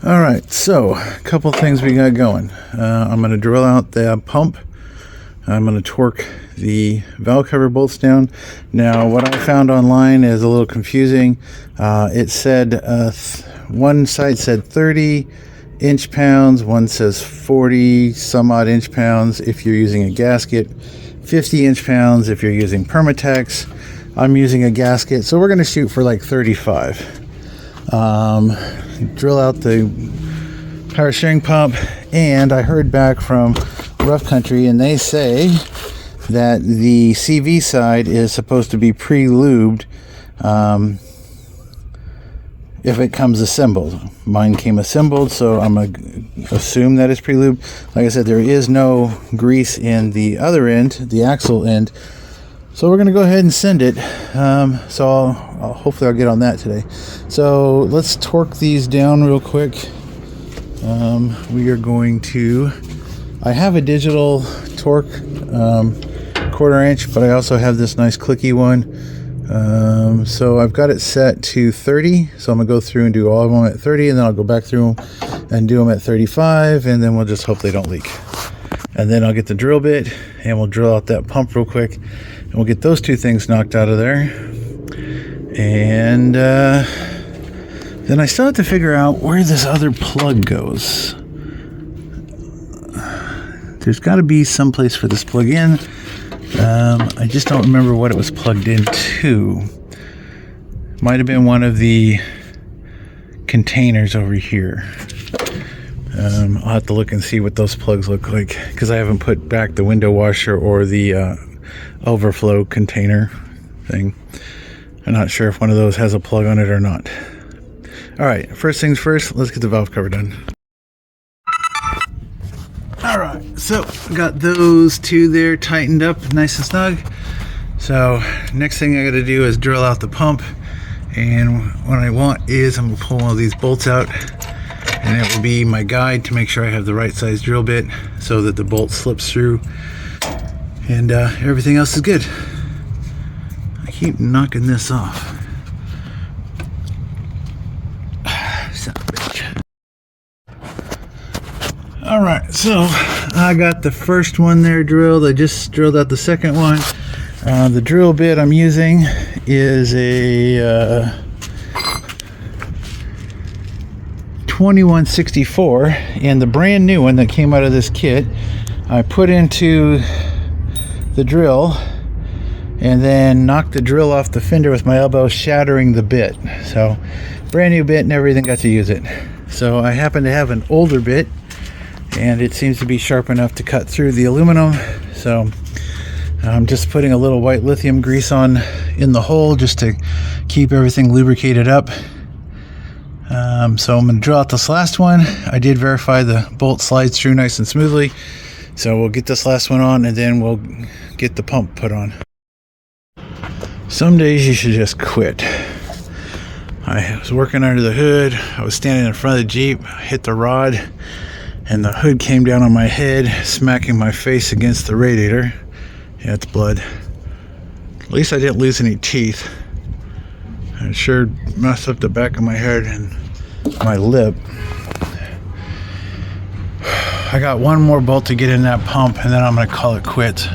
All right, so a couple things we got going. I'm going to drill out the pump. I'm going to torque the valve cover bolts down. Now, what I found online is a little confusing. It said one site said 30 inch pounds, one says 40 some odd inch pounds if you're using a gasket, 50 inch pounds if you're using Permatex. I'm using a gasket, so we're going to shoot for like 35. Drill out the power steering pump, and I heard back from Rough Country, and they say that the CV side is supposed to be pre-lubed if it comes assembled. Mine came assembled, so I'm going to assume that it's pre-lubed. Like I said, there is no grease in the other end, the axle end, so we're going to go ahead and send it. So hopefully I'll get on that today. So let's torque these down real quick. We are going to, I have a digital torque 1/4 inch, but I also have this nice clicky one. So I've got it set to 30. So I'm going to go through and do all of them at 30, and then I'll go back through them and do them at 35, and then we'll just hope they don't leak. And then I'll get the drill bit and we'll drill out that pump real quick, and we'll get those two things knocked out of there. And then I still have to figure out where this other plug goes. There's got to be some place for this plug in. I just don't remember what it was plugged into. Might have been one of the containers over here. I'll have to look and see what those plugs look like, because I haven't put back the window washer or the overflow container thing. I'm not sure if one of those has a plug on it or not. All right, first things first, let's get the valve cover done. All right, so I got those two there tightened up nice and snug. So next thing I got to do is drill out the pump, and what I want is I'm gonna pull one of these bolts out, and it will be my guide to make sure I have the right size drill bit so that the bolt slips through, and everything else is good. I keep knocking this off. Son of a bitch. All right, so I got the first one there drilled. I just drilled out the second one. The drill bit I'm using is a 2164, and the brand new one that came out of this kit I put into the drill and then knocked the drill off the fender with my elbow, shattering the bit. So brand new bit and everything, got to use it. So I happen to have an older bit, and it seems to be sharp enough to cut through the aluminum. So I'm just putting a little white lithium grease on in the hole just to keep everything lubricated up. So I'm going to drill out this last one. I did verify the bolt slides through nice and smoothly. So we'll get this last one on, and then we'll get the pump put on. Some days you should just quit. I was working under the hood. I was standing in front of the Jeep, hit the rod, and the hood came down on my head, smacking my face against the radiator. Yeah, it's blood. At least I didn't lose any teeth. It sure messed up the back of my head and my lip. I got one more bolt to get in that pump, and then I'm going to call it quits.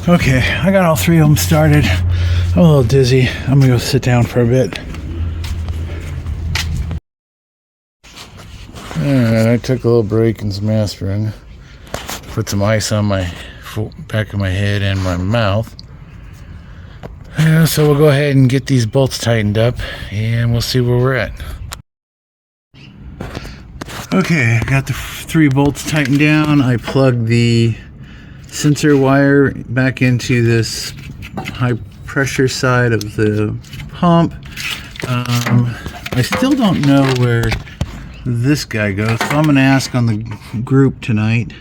Okay, I got all three of them started. I'm a little dizzy. I'm going to go sit down for a bit. Alright, I took a little break and some aspirin. Put some ice on my back of my head and my mouth. So we'll go ahead and get these bolts tightened up, and we'll see where we're at. Okay, I got the 3 bolts tightened down. I plugged the sensor wire back into this high pressure side of the pump. I still don't know where this guy goes, so I'm going to ask on the group tonight,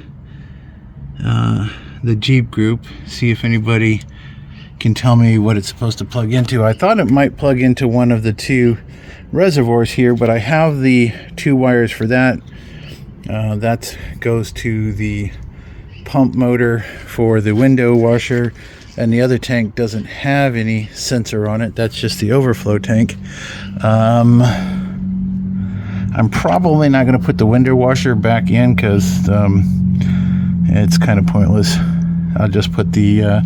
the Jeep group, see if anybody can tell me what it's supposed to plug into. I thought it might plug into one of the 2 reservoirs here, but I have the 2 wires for that. That goes to the pump motor for the window washer, and the other tank doesn't have any sensor on it. That's just the overflow tank. I'm probably not going to put the window washer back in because it's kind of pointless. I'll just put the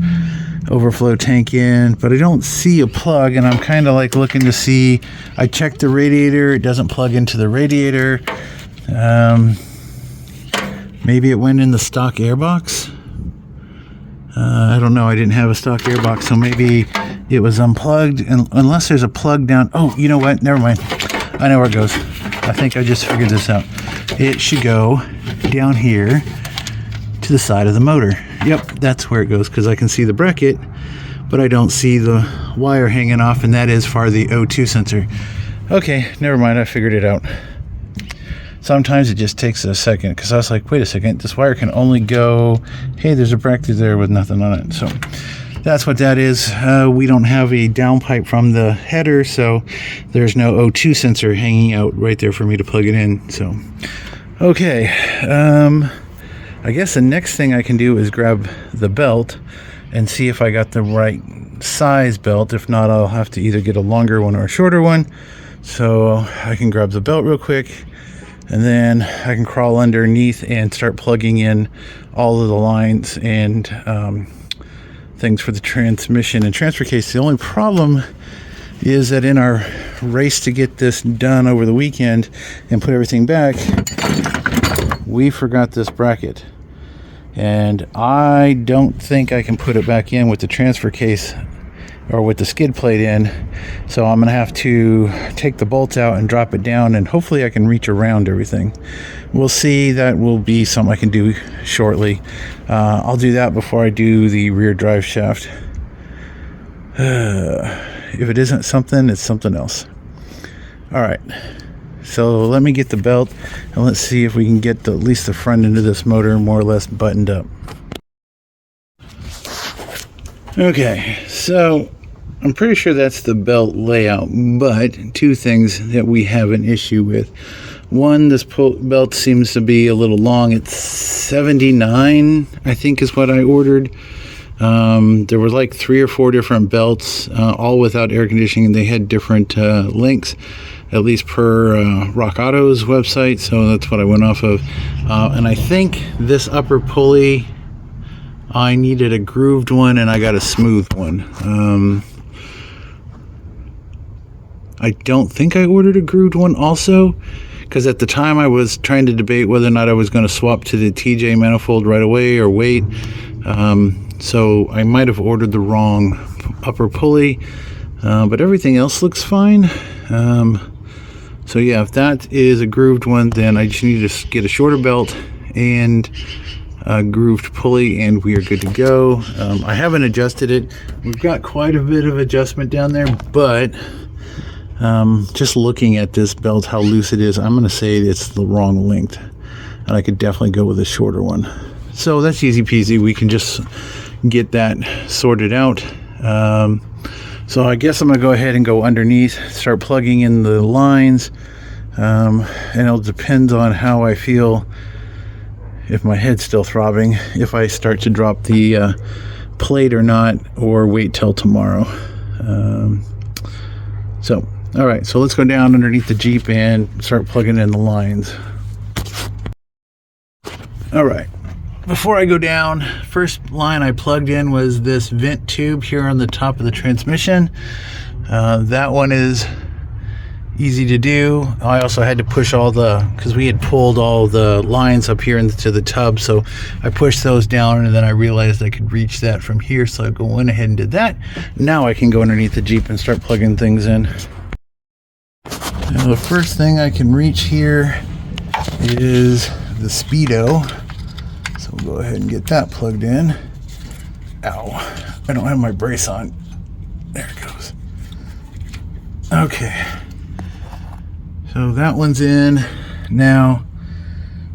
overflow tank in, but I don't see a plug, and I'm kind of like looking to see. I checked the radiator, it doesn't plug into the radiator. Maybe it went in the stock airbox. I don't know, I didn't have a stock airbox, so maybe it was unplugged, and unless there's a plug down. Oh, you know what, never mind, I know where it goes. I think I just figured this out. It should go down here to the side of the motor. Yep, that's where it goes, because I can see the bracket, but I don't see the wire hanging off, and that is for the O2 sensor. Okay, never mind, I figured it out. Sometimes it just takes a second, because I was like, wait a second, this wire can only go, hey, there's a bracket there with nothing on it. So that's what that is. We don't have a downpipe from the header, so there's no O2 sensor hanging out right there for me to plug it in. So, okay. I guess the next thing I can do is grab the belt and see if I got the right size belt. If not, I'll have to either get a longer one or a shorter one. So I can grab the belt real quick, and then I can crawl underneath and start plugging in all of the lines and things for the transmission and transfer case. The only problem is that in our race to get this done over the weekend and put everything back, we forgot this bracket. And I don't think I can put it back in with the transfer case or with the skid plate in, so I'm gonna have to take the bolts out and drop it down, and hopefully I can reach around everything. We'll see. That will be something I can do shortly. I'll do that before I do the rear drive shaft. If it isn't something, it's something else. All right, so let me get the belt and let's see if we can get at least the front end of this motor more or less buttoned up. Okay, so I'm pretty sure that's the belt layout, but two things that we have an issue with. One, this belt seems to be a little long. It's 79, I think, is what I ordered. There were like 3 or 4 different belts, all without air conditioning, and they had different lengths, at least per Rock Auto's website, so that's what I went off of. And I think this upper pulley, I needed a grooved one, and I got a smooth one. I don't think I ordered a grooved one also, because at the time I was trying to debate whether or not I was going to swap to the TJ manifold right away or wait. So I might have ordered the wrong upper pulley, but everything else looks fine. So yeah, if that is a grooved one, then I just need to get a shorter belt and a grooved pulley, and we are good to go. I haven't adjusted it. We've got quite a bit of adjustment down there, but just looking at this belt, how loose it is, I'm going to say it's the wrong length, and I could definitely go with a shorter one. So that's easy peasy. We can just get that sorted out. So I guess I'm going to go ahead and go underneath, start plugging in the lines, and it'll depend on how I feel, if my head's still throbbing, if I start to drop the plate or not, or wait till tomorrow. All right, so let's go down underneath the Jeep and start plugging in the lines. All right, before I go down, first line I plugged in was this vent tube here on the top of the transmission. That one is easy to do. I also had to push all because we had pulled all the lines up here into the tub, so I pushed those down, and then I realized I could reach that from here, so I went ahead and did that. Now I can go underneath the Jeep and start plugging things in. Now the first thing I can reach here is the Speedo, so we'll go ahead and get that plugged in. Ow, I don't have my brace on. There it goes. Okay, so that one's in. Now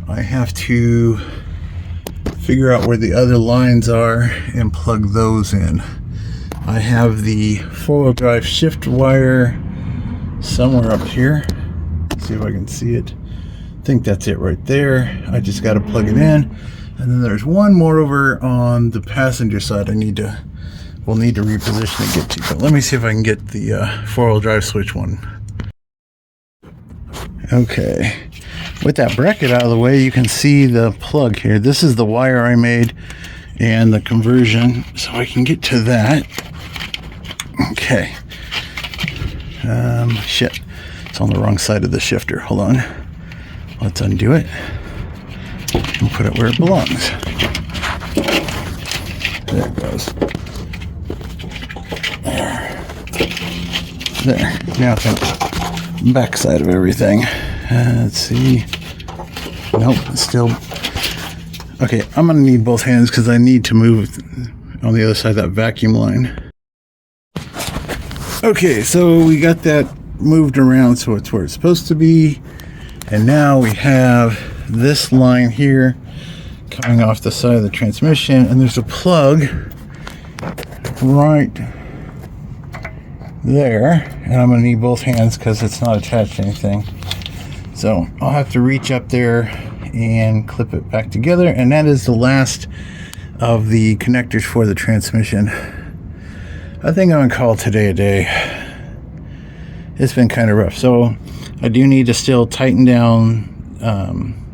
I have to figure out where the other lines are and plug those in. I have the four-wheel drive shift wire somewhere up here. Let's see if I can see it. I think that's it right there. I just got to plug it in. And then there's one more over on the passenger side we'll need to reposition and get to. But let me see if I can get the four-wheel drive switch one. Okay, with that bracket out of the way, you can see the plug here. This is the wire I made and the conversion, so I can get to that. Okay. Shit, it's on the wrong side of the shifter. Hold on. Let's undo it and put it where it belongs. There it goes. There. Now it's on the back side of everything. Let's see. Nope, it's still. Okay, I'm gonna need both hands because I need to move on the other side of that vacuum line. Okay, so we got that moved around so it's where it's supposed to be. And now we have this line here coming off the side of the transmission, and there's a plug right there. And I'm gonna need both hands because it's not attached to anything. So I'll have to reach up there and clip it back together. And that is the last of the connectors for the transmission. I think I'm gonna call today a day. It's been kind of rough. So I do need to still tighten down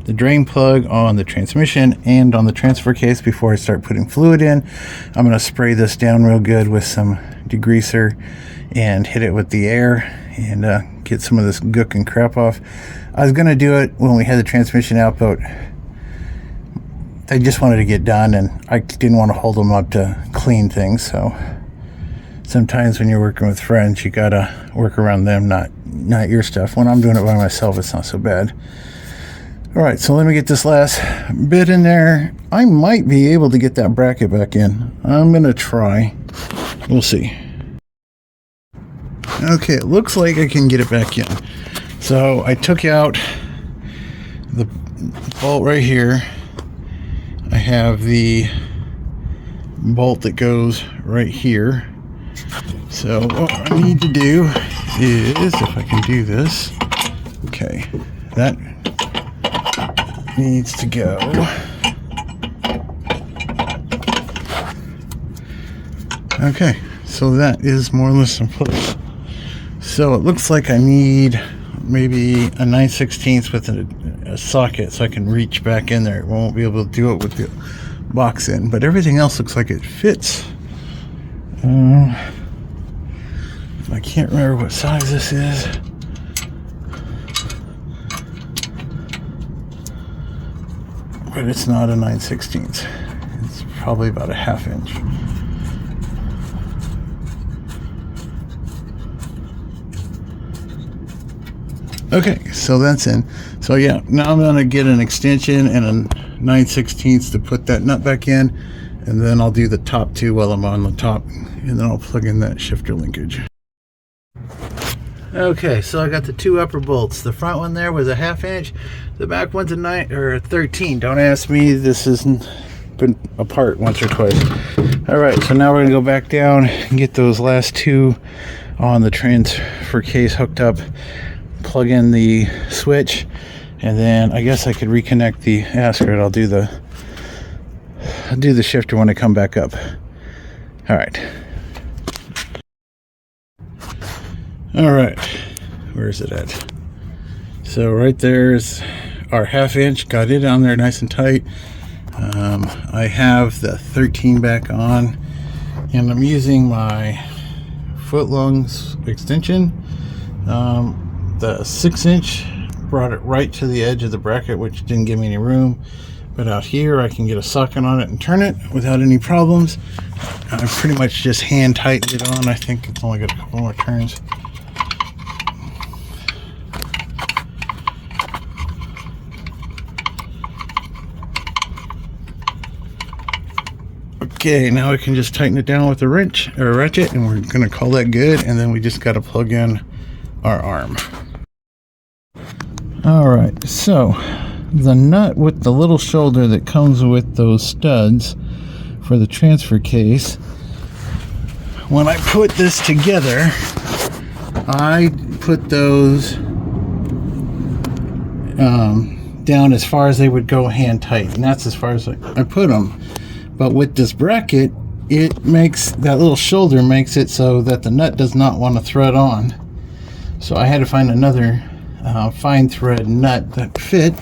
the drain plug on the transmission and on the transfer case before I start putting fluid in. I'm gonna spray this down real good with some degreaser and hit it with the air and get some of this gook and crap off. I was gonna do it when we had the transmission out, but I just wanted to get done and I didn't want to hold them up to clean things. So sometimes when you're working with friends, you gotta work around them, not your stuff. When I'm doing it by myself, it's not so bad. All right, so let me get this last bit in there. I might be able to get that bracket back in. I'm gonna try. We'll see. Okay, it looks like I can get it back in. So I took out the bolt right here. I have the bolt that goes right here. So what I need to do is, if I can do this, okay, that needs to go. Okay, so that is more or less in place. So it looks like I need maybe a 9/16 with a socket so I can reach back in there. I won't be able to do it with the box in, but everything else looks like it fits. I can't remember what size this is. But it's not a 9/16. It's probably about a 1/2 inch. Okay, so that's in. So yeah, now I'm gonna get an extension and a 9/16 to put that nut back in, and then I'll do the top two while I'm on the top, and then I'll plug in that shifter linkage. Okay, so I got the two upper bolts. The front one there was a 1/2 inch. The back one's a 9 or a 13. Don't ask me. This has been apart once or twice. All right, so now we're gonna go back down and get those last two on the transfer case hooked up. Plug in the switch, and then I guess I could reconnect the screw. I'll do the shifter when I come back up. All right. All right, where is it at? So right there's our 1/2 inch. Got it on there nice and tight. I have the 13 back on, and I'm using my footlongs extension. The 6-inch brought it right to the edge of the bracket, which didn't give me any room. But out here, I can get a socket on it and turn it without any problems. I pretty much just hand tightened it on. I think it's only got a couple more turns. Okay, now I can just tighten it down with a wrench or a ratchet, and we're gonna call that good. And then we just got to plug in our arm. All right, so the nut with the little shoulder that comes with those studs for the transfer case, when I put this together, I put those down as far as they would go hand tight, and that's as far as I put them. But with this bracket, it makes that little shoulder makes it so that the nut does not want to thread on. So I had to find another fine thread nut that fit.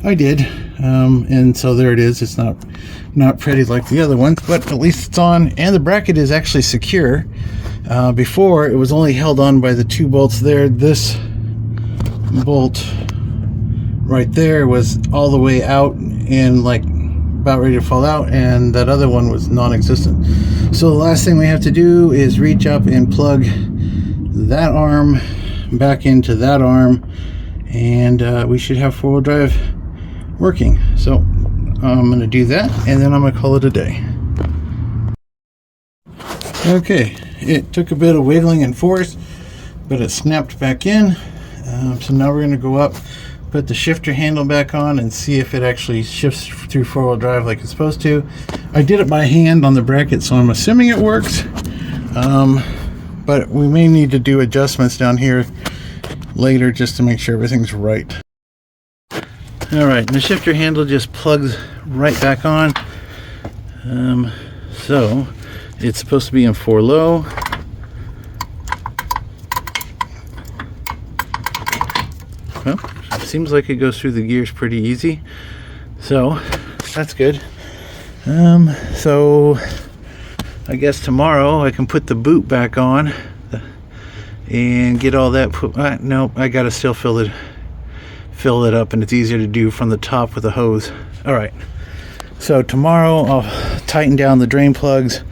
I did, and so there it is. It's not pretty like the other ones, but at least it's on, and the bracket is actually secure. Before, it was only held on by the 2 bolts there. This bolt right there was all the way out and like about ready to fall out, and that other one was non-existent. So the last thing we have to do is reach up and plug that arm back into that arm, and we should have 4-wheel drive working. So I'm going to do that, and then I'm going to call it a day. Okay, it took a bit of wiggling and force, but it snapped back in. So now we're going to go up, put the shifter handle back on, and see if it actually shifts through 4-wheel drive like it's supposed to. I did it by hand on the bracket, so I'm assuming it works. But we may need to do adjustments down here later just to make sure everything's right. Alright, the shifter handle just plugs right back on. So it's supposed to be in 4 low. Well, seems like it goes through the gears pretty easy, so that's good. So I guess tomorrow I can put the boot back on and get all that put. No, I gotta still fill it up, and it's easier to do from the top with a hose. All right, so tomorrow I'll tighten down the drain plugs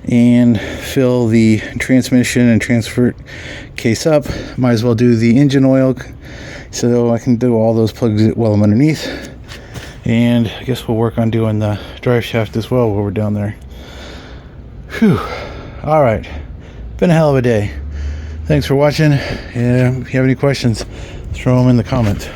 and fill the transmission and transfer case up. Might as well do the engine oil, so I can do all those plugs while I'm underneath. And I guess we'll work on doing the drive shaft as well while we're down there. Whew. All right, been a hell of a day. Thanks for watching. If you have any questions, throw them in the comments.